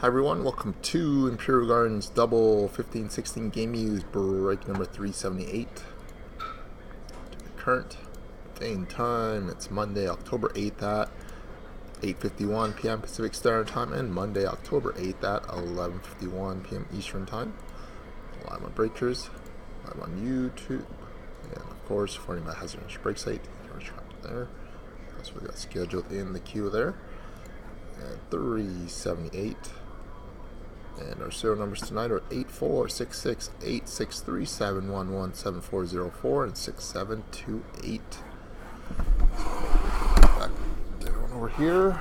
Hi everyone, welcome to Imperial Gardens Double 15-16 Game Use break number 378. Current day and time, it's Monday, October 8th at 8:51 p.m. Pacific Standard Time and Monday, October 8th at 11:51 p.m. Eastern Time. Live on Breakers, live on YouTube, and of course, 40 by Hazardous Break Site. There. That's what we got scheduled in the queue there. And 378. And our serial numbers tonight are 84668637117404 and 6728. Back down over here.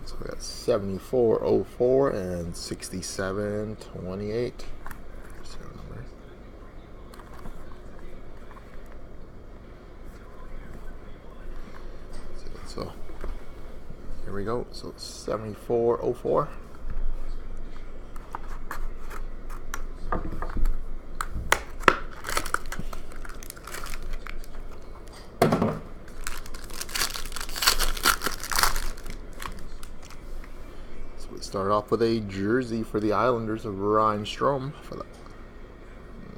So we got 7404 and 6728. Serial number. So here we go. So 7404. So we start off with a jersey for the Islanders of Ryan Strome. For that.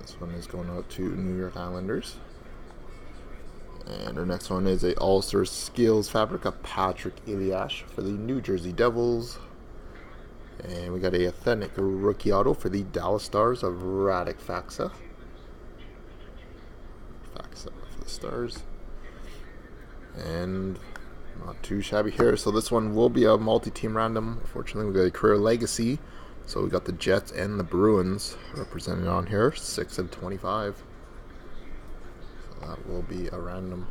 This one is going out to New York Islanders. And our next one is a All-Star Skills fabric of Patrick Eliash for the New Jersey Devils. And we got a authentic rookie auto for the Dallas Stars of Radek Faksa. Faksa for the Stars. And not too shabby here. So this one will be a multi-team random. Unfortunately, we got a career legacy. So we got the Jets and the Bruins represented on here. 6 of 25. That will be a random.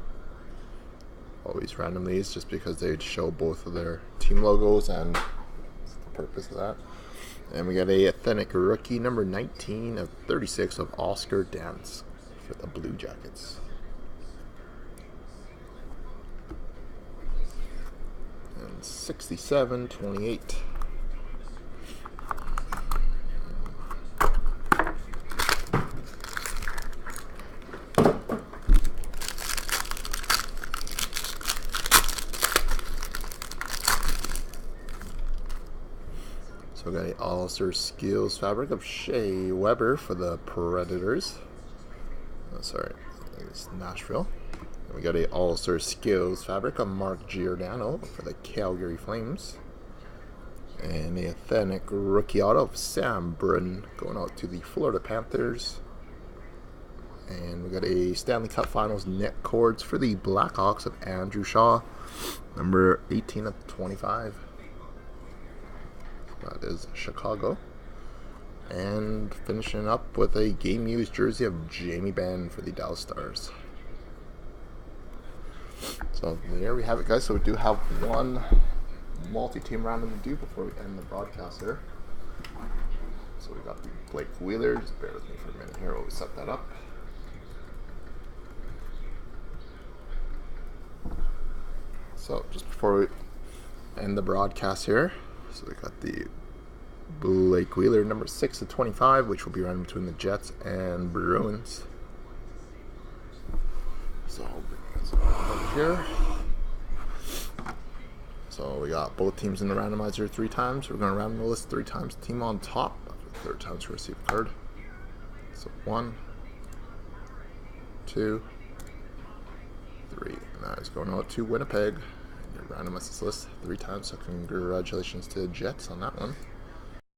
Always random these just because they show both of their team logos and that's the purpose of that. And we got a authentic rookie number 19 of 36 of Oscar Dance for the Blue Jackets. And 6728. So we got a All-Star Skills fabric of Shea Weber for the Predators. Oh, sorry, it's Nashville. And we got a All-Star Skills fabric of Mark Giordano for the Calgary Flames. And a authentic rookie auto of Sam Britton going out to the Florida Panthers. And we got a Stanley Cup Finals net cords for the Blackhawks of Andrew Shaw, number 18 of 25. That is Chicago. And finishing up with a game used jersey of Jamie Benn for the Dallas Stars. So there we have it, guys. So we do have one multi-team random to do before we end the broadcast here. So we got the Blake Wheeler. Just bear with me for a minute here while we set that up. So just before we end the broadcast here, so we got the Blake Wheeler number 6 of 25, which will be running between the Jets and Bruins. So I'll bring this over here. So we got both teams in the randomizer 3 times. We're going to random the list 3 times. Team on top. After the 3rd time to receive a card. So 1, 2, 3. And that is going out to Winnipeg. Randomize this list 3 times, so congratulations to the Jets on that one.